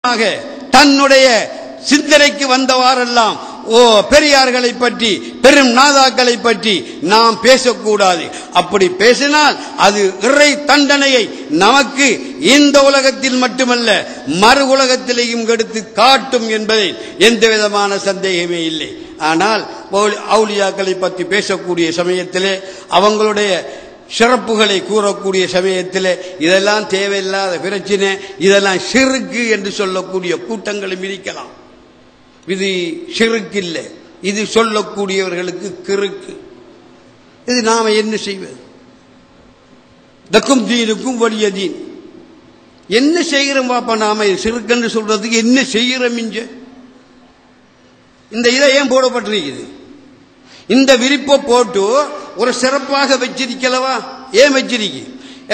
தன்னுடைய சிந்தனைக்கு வந்தவாறெல்லாம் பெரியார்களை பற்றி பெரும் நாதாக்களை பற்றி நாம் பேசக்கூடாது. அப்படி பேசினால் அது இறை தண்டனையை நமக்கு இந்த உலகத்தில் மட்டுமல்ல மறு உலகத்திலேயும் எடுத்து காட்டும் என்பதில் எந்த விதமான சந்தேகமே இல்லை. ஆனால் அவுலியாக்களை பற்றி பேசக்கூடிய சமயத்திலே அவங்களுடைய சிறப்புகளை கூறக்கூடிய சமயத்தில் இதெல்லாம் தேவையில்லாத பிரச்சனை, இதெல்லாம் ஷிர்க் என்று சொல்லக்கூடிய கூட்டங்களும் இருக்கலாம். இது ஷிர்க் இல்லை, இது சொல்லக்கூடியவர்களுக்கு கிறுக்கு. இது நாம என்ன செய்வது? தக்கும் தீனுக்கும் வலிய தீன். என்ன செய்கிறோம் பாப்பா? நாம ஷிர்க் என்று சொல்றதுக்கு என்ன செய்கிறோம்? இந்த இதை ஏன் போடப்பட்டிருக்குது? இந்த விரிப்பை போட்டு ஒரு சிறப்பாக வச்சிருக்கலவா? ஏன் வச்சிருக்கு?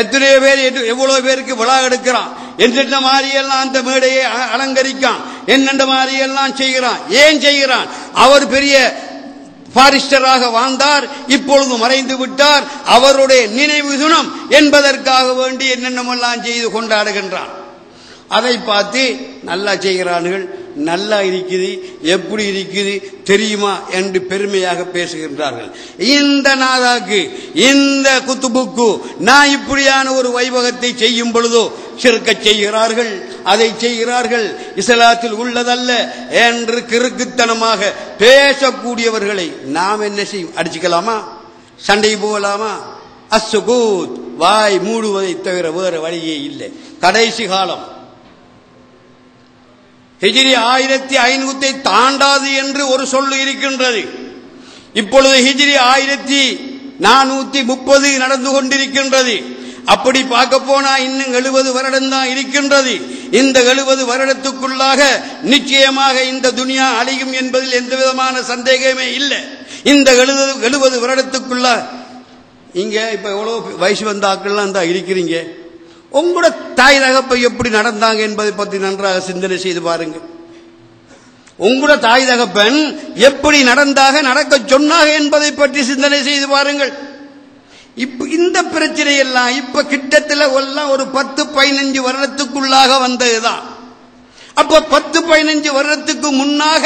எத்தனையோ பேர் எவ்வளவு பேருக்கு விழா எடுக்கிறான், என்னென்ன மாதிரியெல்லாம் அந்த மேடையை அலங்கரிக்கான், என்னென்ன மாதிரியெல்லாம் செய்கிறான். ஏன் செய்கிறான்? அவர் பெரிய பாரிஸ்டராக வாழ்ந்தார், இப்பொழுது மறைந்து விட்டார், அவருடைய நினைவு தினம் என்பதற்காக வேண்டி என்னென்னமெல்லாம் செய்து கொண்டாடுகின்றான். அதை பார்த்து நல்லா செய்கிறார்கள், நல்லா இருக்குது, எப்படி இருக்குது தெரியுமா என்று பெருமையாக பேசுகின்றார்கள். இந்த நாதாக்கு இந்த குத்துபுக்கு நான் இப்படியான ஒரு வைபகத்தை செய்யும் பொழுதோ சிறுக்க செய்கிறார்கள், அதை செய்கிறார்கள், இஸ்லாத்தில் உள்ளதல்ல என்று கிறுக்குத்தனமாக பேசக்கூடியவர்களை நாம் என்ன செய்யும்? அடிச்சுக்கலாமா? சண்டை போகலாமா? அஸ்ஸுகூத், வாய் மூடுவதை தவிர வேறு வழியே இல்லை. கடைசி காலம் ஹிஜ்ரி 1500 தாண்டாது என்று ஒரு சொல்லு இருக்கின்றது. இப்பொழுது ஹிஜ்ரி 1430 நடந்து கொண்டிருக்கின்றது. அப்படி பார்க்க போனா இன்னும் 70 வருடம் தான் இருக்கின்றது. இந்த 70 வருடத்துக்குள்ளாக நிச்சயமாக இந்த துனியா அழியும் என்பதில் எந்த விதமான சந்தேகமே இல்லை. இந்த 70 வருடத்துக்குள்ள இங்க இப்ப எவ்வளவு வயசு வந்த ஆட்கள்லாம் தான் இருக்கிறீங்க. உங்களோட தாய் தகப்பை எப்படி நடந்தாங்க என்பதை பற்றி நன்றாக சிந்தனை செய்து பாருங்க. உங்களோட தாய் தகப்பன் எப்படி நடந்தாக நடக்க சொன்னாங்க என்பதை பற்றி சிந்தனை செய்து பாருங்கள். இப்ப இந்த பிரச்சனை எல்லாம் இப்ப கிட்டத்தில் ஒரு 10-15 வருடத்துக்குள்ளாக வந்ததுதான். அப்ப 10-15 வருடத்துக்கு முன்னாக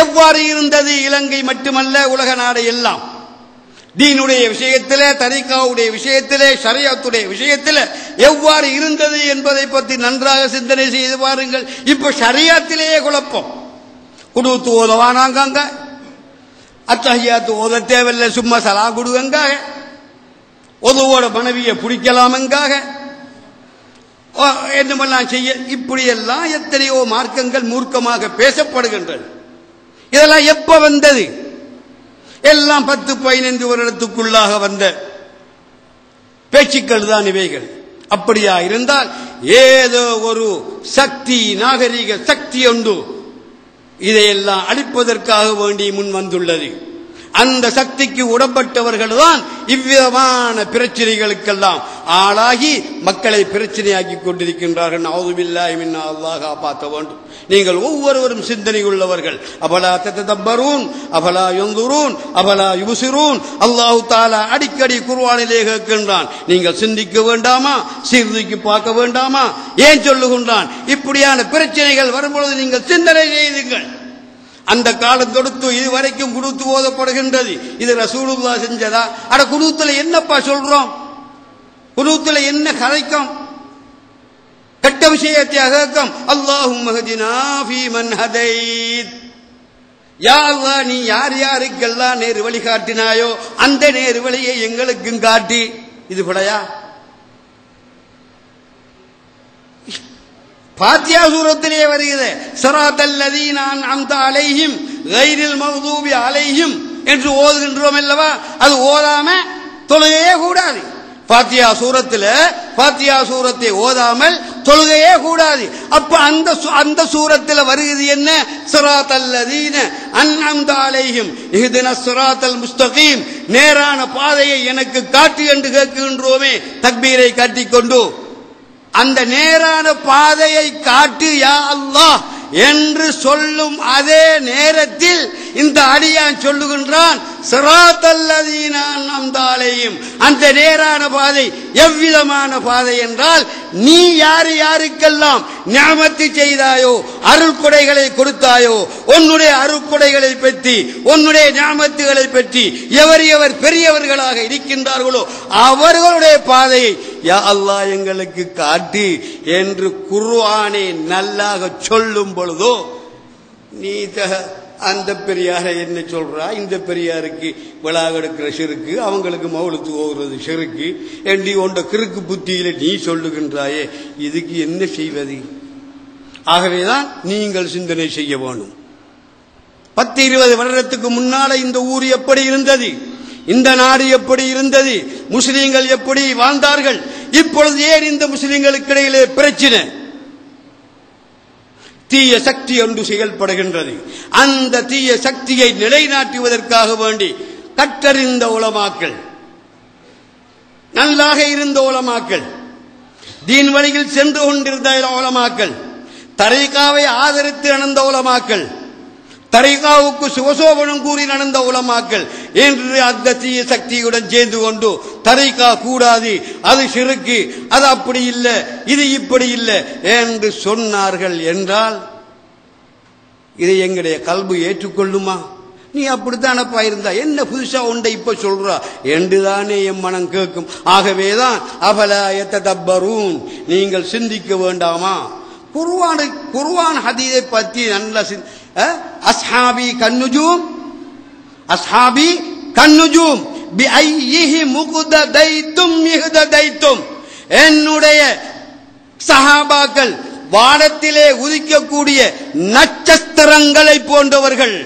எவ்வாறு இருந்தது இலங்கை மட்டுமல்ல உலக நாடு எல்லாம்? தீனுடைய விஷயத்திலே, தரிகாவுடைய விஷயத்திலே, ஷரியத்துடைய விஷயத்திலே எவ்வாறு இருந்தது என்பதை பற்றி நன்றாக சிந்தனை செய்து பாருங்கள். இப்ப ஷரியத்திலேயே குழப்பம். குடுத்து ஓதவானாங்க, அத்தஹியாத்து ஓத தேவையில்லை, சும்மா சலா குடுவங்காக, ஒதுவோட மனைவியை பிடிக்கலாமங்காக என்னமெல்லாம் செய்ய, இப்படியெல்லாம் எத்தனையோ மார்க்கங்கள் மூர்க்கமாக பேசப்படுகின்றது. இதெல்லாம் எப்ப வந்தது? எல்லாம் 10-15 வருடத்துக்குள்ளாக வந்த பேச்சுக்கள் தான் இவைகள். அப்படியா இருந்தால் ஏதோ ஒரு சக்தி, நாகரிக சக்தி ஒன்று இதையெல்லாம் அழிப்பதற்காக வேண்டி முன் வந்துள்ளது. அந்த சக்திக்கு உடம்பட்டவர்கள் தான் இவ்விதமான பிரச்சனைகளுக்கெல்லாம் ஆளாகி மக்களை பிரச்சனையாக்கி கொண்டிருக்கின்றார்கள். நவுதுபில்லாஹி மின்னா, அல்லாஹ் காப்பாற்ற வேண்டும். நீங்கள் ஒவ்வொருவரும் சிந்தனை உள்ளவர்கள். அபலா ததபரூன் அபலா யன்துரூன் அபலா யுப்சிரூன். அல்லாஹ் தஆலா அடிக்கடி குர்ஆனிலே கேட்கின்றான், நீங்கள் சிந்திக்க வேண்டாமா? சீர்தூக்கி பார்க்க வேண்டாமா? ஏன் சொல்லுகின்றான்? இப்படியான பிரச்சனைகள் வரும்பொழுது நீங்கள் சிந்தனை செய்யுங்கள். அந்த காலம் தொடுத்து இதுவரைக்கும் குடுத்து ஓதப்படுகின்றது. இது ரசூலுல்லாஹ் செஞ்சதா? அட குடுத்துல என்னப்பா சொல்றோம்? குடுத்துல என்ன கதைக்கும்? கெட்ட விஷயத்தை அகக்கம். அல்லாஹும்ம ஹதினா ஃபீமன் ஹதைத். யா அல்லாஹ், நீ யார் யாருக்கெல்லாம் நேரு வழி காட்டினாயோ அந்த நேரு வழியை எங்களுக்கும் காட்டி. இது படையா? ஃபாத்திஹா சூரத்திலே வருகிறது, ஸிராத்தல் லதீன அன்அம்த அலைஹிம் கைரில் மக்தூபி அலைஹிம் என்று ஓதுகின்றோம் அல்லவா? அது ஓதாம தொழுகையே கூடாது. ஃபாத்திஹா சூரத்தை ஓதாமல் தொழுகையே கூடாது. அப்ப அந்த சூரத்தில் வருகிறது என்ன? ஸிராத்தல் லதீன அன்அம்த அலைஹிம் இஹ்தினஸ் ஸிராத்தல் முஸ்தகீம். நேரான பாதையை எனக்கு காட்டு என்று கேட்கின்றோமே தக்பீரை காட்டிக்கொண்டு. அந்த நேரான பாதையை காட்டு யா அல்லாஹ் என்று சொல்லும் அதே நேரத்தில் இந்த அடியான் சொல்லுகின்றான், சிராத்தல் லதீன அன்அம்த அலைஹிம். அந்த நேரான பாதை எவ்விதமான பாதை என்றால், நீ யாருக்கெல்லாம் நிஅமத்து செய்தாயோ, அருள்கொடைகளை கொடுத்தாயோ, உன்னுடைய அருள்கொடைகளை பற்றி, உன்னுடைய நிஅமத்துகளை பற்றி எவர் பெரியவர்களாக இருக்கின்றார்களோ அவர்களுடைய பாதையை யா அல்லாஹ் எங்களுக்கு காட்டு என்று குர்ஆனை நல்லாக சொல்லும் பொழுதோ, நீ அந்த பெரியாரை என்ன சொல்றா, இந்த பெரியாருக்கு விழாக எடுக்கிற சிறுக்கு, அவங்களுக்கு மௌலுத்து ஓடுறது சிறுக்கு என்று உண்ட கிறுக்கு புத்தியில நீ சொல்லுகின்றாயே, இதுக்கு என்ன செய்வது? ஆகவேதான் நீங்கள் சிந்தனை செய்ய வேணும். 10-20 வருடத்துக்கு முன்னால இந்த ஊர் எப்படி இருந்தது, இந்த நாடு எப்படி இருந்தது, முஸ்லிம்கள் எப்படி வாழ்ந்தார்கள், இப்பொழுது ஏன் இந்த முஸ்லிம்களுக்கு இடையிலே பிரச்சனை? தீய சக்தி ஒன்று செயல்படுகின்றது. அந்த தீய சக்தியை நிலைநாட்டுவதற்காக வேண்டி கற்றறிந்த உலமாக்கள், நல்லாக இருந்த உலமாக்கள், தீன் வழியில் சென்று கொண்டிருந்த உலமாக்கள், தரீகாவை ஆதரித்து நடந்த உலமாக்கள், தரீகாவுக்கு சுகசோபனம் கூறி நடந்த உலமாக்கள் என்று அந்த தீய சக்தியுடன் சேர்ந்து கொண்டு தரீகா கூடாது, அது ஷிர்க், அது அப்படி இல்லை, இது இப்படி இல்லை என்று சொன்னார்கள் என்றால் இதை எங்களுடைய கல்வி ஏற்றுக்கொள்ளுமா? நீ அப்படித்தானப்பா இருந்தா என்ன புதுசா உண்டை இப்ப சொல்றா என்றுதானே என் மனம் கேட்கும். ஆகவேதான் அபலா யததப்பரூன், நீங்கள் சிந்திக்க வேண்டாமா? குர்ஆன் ஹதீஸை பற்றி நல்ல அஸ்ஹாபி கன்னுஜூம், அஸ்ஹாபி கன்னுஜூம் பிஐஹி முக்ததைத்தும் இஹ்ததைத்தும், என்னுடைய சஹாபாக்கள் வானத்திலே உதிக்கக்கூடிய நட்சத்திரங்களை போன்றவர்கள்.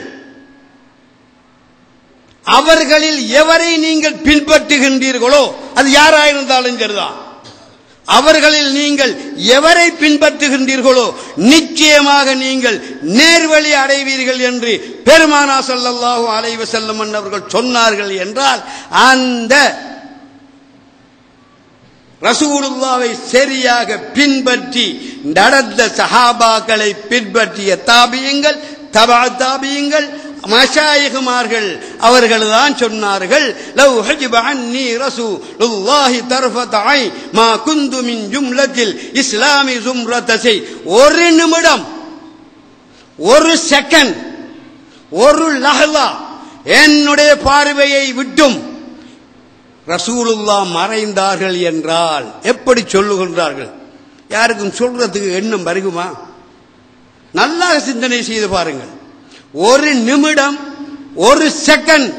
அவர்களில் எவரை நீங்கள் பின்பற்றுகின்றீர்களோ அது யாராயிருந்தாலும் சரிதான், அவர்களில் நீங்கள் எவரை பின்பற்றுகின்றீர்களோ நிச்சயமாக நீங்கள் நேர்வழி அடைவீர்கள் என்று பெருமானார் ஸல்லல்லாஹு அலைஹி வஸல்லம் அவர்கள் சொன்னார்கள் என்றால், அந்த ரசூலுல்லாஹ்வை சரியாக பின்பற்றி நடந்த சஹாபாக்களை பின்பற்றிய தாபியங்கள், தபா தாபியங்கள், மஷாயிகுமார்கள் அவர்கள்தான் சொன்னார்கள், லவ் ஹஜிப அன்னி ரசூலுல்லாஹி தர்ஃபத ஐன் மா குந்து மின் ஜும்லத்தில் இஸ்லாமி ஸும்ரதஸை. ஒரு நிமிடம், ஒரு செகண்ட், ஒரு லஹ்லா என்னுடைய பார்வையை விட்டும் ரசூலுல்லாஹ் மறைந்தார்கள் என்றால் எப்படி சொல்லுகின்றார்கள்? யாருக்கும் சொல்றதுக்கு எண்ணம் வருகுமா? நல்லா சிந்தனை செய்து பாருங்கள். ஒரு நிமிடம், ஒரு செகண்ட்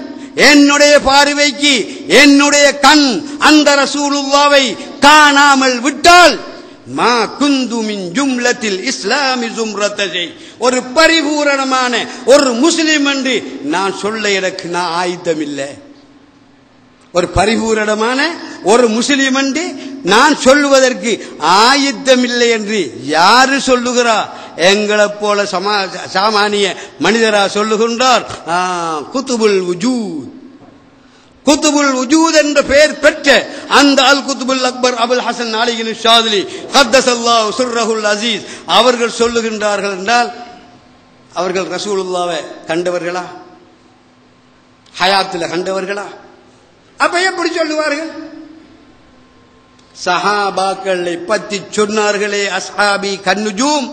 என்னுடைய பார்வைக்கு என்னுடைய கண் அந்த ரசூலுல்லாஹ்வை காணாமல் விட்டால் மா குந்து மின் ஜும்லத்தில் இஸ்லாமி ஸும்ரதஸை, ஒரு பரிபூரணமான ஒரு முஸ்லிம் என்று நான் சொல்ல எனக்கு நான் ஆயத்தமில்லை. ஒரு பரிபூரணமான ஒரு முஸ்லிம் என்று நான் சொல்லுவதற்கு ஆயத்தமில்லை என்று யாரு சொல்லுகிறா? எங்களை போல சாமானிய மனிதரா சொல்லுகின்றார். குத்துபுல் வஜூத், குத்துபுல் வஜூத் என்ற பெயர் பெற்ற அந்த அல் குத்துபுல் அக்பர் அபுல் ஹசன் அலி ஷாதிலி கத்தஸல்லாஹு சிர்ரஹுல் அஸீஸ் அவர்கள் சொல்லுகின்றார்கள் என்றால், அவர்கள் ரசூலுல்லாஹ்வை கண்டவர்களா? ஹயாத்தில் கண்டவர்களா? அப்ப எப்படி சொல்லுவார்கள்? சஹாபாக்களை பற்றி சொன்னார்களே, அஸ்ஹாபி கன்னுஜூம்,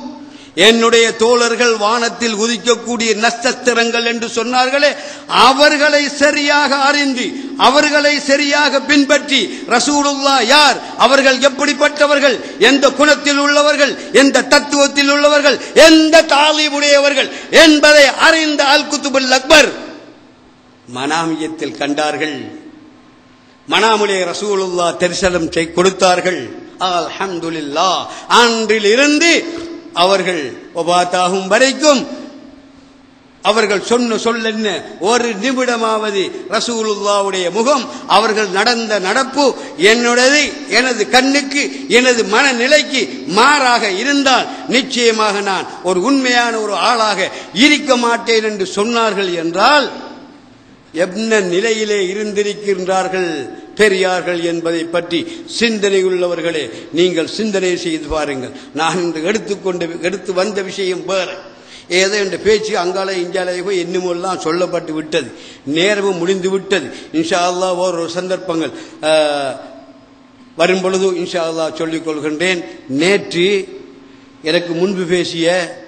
என்னுடைய தோழர்கள் வானத்தில் உதிக்கக்கூடிய நட்சத்திரங்கள் என்று சொன்னார்களே, அவர்களை சரியாக அறிந்து அவர்களை சரியாக பின்பற்றி ரசூலுல்லாஹ் யார், அவர்கள் எப்படிப்பட்டவர்கள், எந்த குணத்தில் உள்ளவர்கள், எந்த தத்துவத்தில் உள்ளவர்கள், எந்த தாலீபுடையவர்கள் என்பதை அறிந்த அல் குத்துபுல் அக்பர் மனாமியத்தில் கண்டார்கள். மனாமுலே ரசூலுல்லாஹ் தரிசனம் கொடுத்தார்கள். அல்ஹம்துலில்லாஹ். அன்றிலிருந்து அவர்கள் வபாத்தாகும் வரைக்கும் அவர்கள் சொன்ன சொல்லென்ன? ஒரு நிமிடமாவது ரசூலுல்லாஹ்வுடைய முகம், அவர்கள் நடந்த நடப்பு எனது கண்ணுக்கு, எனது மனநிலைக்கு மாறாக இருந்தால் நிச்சயமாக நான் ஒரு உண்மையான ஒரு ஆளாக இருக்க மாட்டேன் என்று சொன்னார்கள் என்றால் என்ன நிலையிலே இருந்திருக்கின்றார்கள் பெரியார்கள் என்பதை பற்றி சிந்தனை உள்ளவர்களே நீங்கள் சிந்தனை செய்து பாருங்கள். நான் இன்று எடுத்து வந்த விஷயம் வேற. ஏதோ என்ற பேச்சு அங்காலே இஞ்சாலே போய் என்னமெல்லாம் சொல்லப்பட்டு விட்டது. நேரமும் முடிந்து விட்டது. இன்ஷா அல்லாஹ் ஒரு சந்தர்ப்பங்கள் வரும் பொழுது இன்ஷா அல்லாஹ் சொல்லிக் கொள்கின்றேன். நேற்று எனக்கு முன்பு பேசிய